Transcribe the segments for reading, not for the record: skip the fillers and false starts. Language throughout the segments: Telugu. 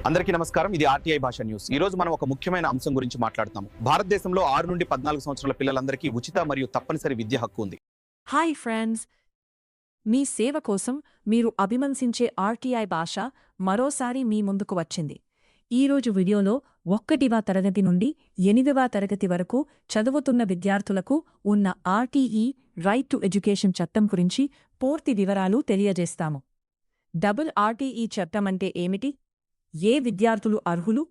అందరికీ నమస్కారం. ఇది ఆర్టీఐ భాష న్యూస్. ఈ రోజు మనం ఒక ముఖ్యమైన అంశం గురించి మాట్లాడతాము. భారతదేశంలో 6 నుండి 14 సంవత్సరాల పిల్లలందరికీ ఉచిత మరియు తప్పనిసరి విద్య హక్కు ఉంది. హాయ్ ఫ్రెండ్స్, మీ సేవ కోసం మీరు అభిమందించే ఆర్టీఐ భాష మరోసారి మీ ముందుకు వచ్చింది. ఈరోజు వీడియోలో 1వ తరగతి నుండి 8వ తరగతి వరకు చదువుతున్న విద్యార్థులకు ఉన్న ఆర్టీఈ రైట్ టు ఎడ్యుకేషన్ చట్టం గురించి పూర్తి వివరాలు తెలియజేస్తాము. డబుల్ ఆర్టీఈ చట్టం అంటే ఏమిటి? ఏ విద్యార్థులు అర్హులు?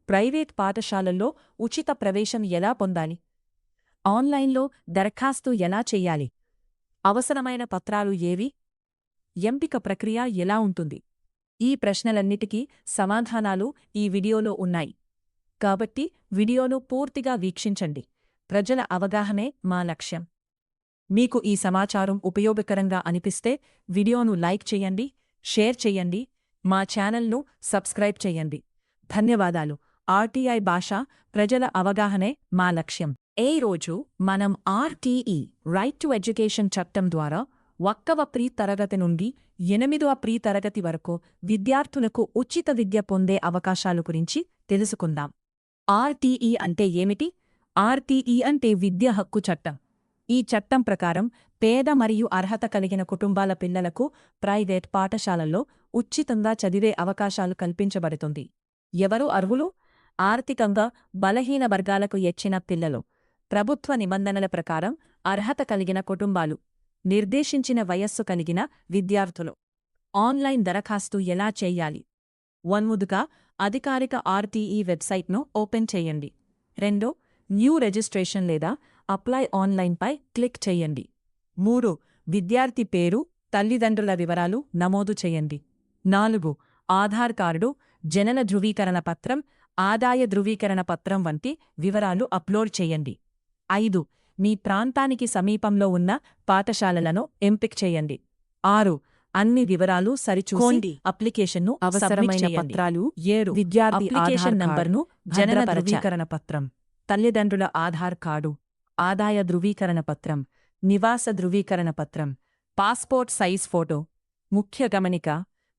ప్రైవేట్ పాఠశాలల్లో ఉచిత ప్రవేశం ఎలా పొందాలి? ఆన్లైన్లో దరఖాస్తు ఎలా చెయ్యాలి? అవసరమైన పత్రాలు ఏవి? ఎంపిక ప్రక్రియ ఎలా ఉంటుంది? ఈ ప్రశ్నలన్నిటికీ సమాధానాలు ఈ వీడియోలో ఉన్నాయి. కాబట్టి వీడియోను పూర్తిగా వీక్షించండి. ప్రజల అవగాహనే మా లక్ష్యం. మీకు ఈ సమాచారం ఉపయోగకరంగా అనిపిస్తే వీడియోను లైక్ చేయండి, షేర్ చేయండి, మా ఛానల్ను సబ్స్క్రైబ్ చేయండి. ధన్యవాదాలు. ఆర్టీఐ భాష ప్రజల అవగాహనే మా లక్ష్యం. ఈ రోజు మనం ఆర్టీఈ రైట్ టు ఎడ్యుకేషన్ చట్టం ద్వారా 1వ ప్రీ తరగతి నుండి 8వ ప్రీ తరగతి వరకు విద్యార్థులకు ఉచిత విద్య పొందే అవకాశాల గురించి తెలుసుకుందాం. ఆర్టీఈ అంటే ఏమిటి? ఆర్టీఈ అంటే విద్య హక్కు చట్టం. ఈ చట్టం ప్రకారం పేద మరియు అర్హత కలిగిన కుటుంబాల పిల్లలకు ప్రైవేట్ పాఠశాలల్లో ఉచితంగా చదివే అవకాశాలు కల్పించబడుతుంది. ఎవరు అర్హులు? ఆర్థికంగా బలహీన వర్గాలకు ఇచ్చిన పిల్లలు. ప్రభుత్వ నిబంధనల ప్రకారం అర్హత కలిగిన కుటుంబాలు. నిర్దేశించిన వయస్సు కలిగిన విద్యార్థులు. ఆన్లైన్ దరఖాస్తు ఎలా చెయ్యాలి? ముందుగా అధికారిక ఆర్టీఈ వెబ్సైట్ను ఓపెన్ చేయండి. 2. న్యూ రిజిస్ట్రేషన్ లేదా అప్లై ఆన్లైన్పై క్లిక్ చేయండి. 3. విద్యార్థి పేరు, తల్లిదండ్రుల వివరాలు నమోదు చేయండి. 4. ఆధార్ కార్డు, జనన ధృవీకరణ పత్రం, ఆదాయ ధృవీకరణ పత్రం వంటి వివరాలు అప్లోడ్ చేయండి. 5. మీ ప్రాంతానికి సమీపంలో ఉన్న పాఠశాలలను ఎంపిక చేయండి. 6. అన్ని వివరాలు సరిచూసి అప్లికేషన్ను అవసరమైన పత్రాలు. 7. విద్యార్థి అప్లికేషన్ నంబర్ను, జనన ధృవీకరణ పత్రం, తల్లిదండ్రుల ఆధార్ కార్డు, ఆదాయ ధృవీకరణ పత్రం, నివాస ధృవీకరణ పత్రం, పాస్పోర్ట్ సైజ్ ఫోటో. ముఖ్య గమనిక: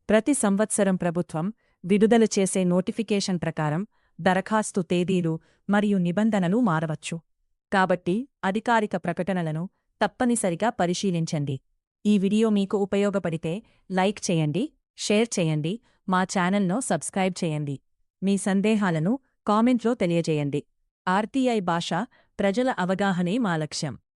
ప్రతి సంవత్సరం ప్రభుత్వం విడుదల చేసే నోటిఫికేషన్ ప్రకారం దరఖాస్తు తేదీలు మరియు నిబంధనలు మారవచ్చు. కాబట్టి అధికారిక ప్రకటనలను తప్పనిసరిగా పరిశీలించండి. ఈ వీడియో మీకు ఉపయోగపడితే లైక్ చేయండి, షేర్ చేయండి, మా ఛానల్ను సబ్స్క్రైబ్ చేయండి. మీ సందేహాలను కామెంట్లో తెలియజేయండి. ఆర్టీఐ భాష ప్రజల అవగాహనే మా లక్ష్యం.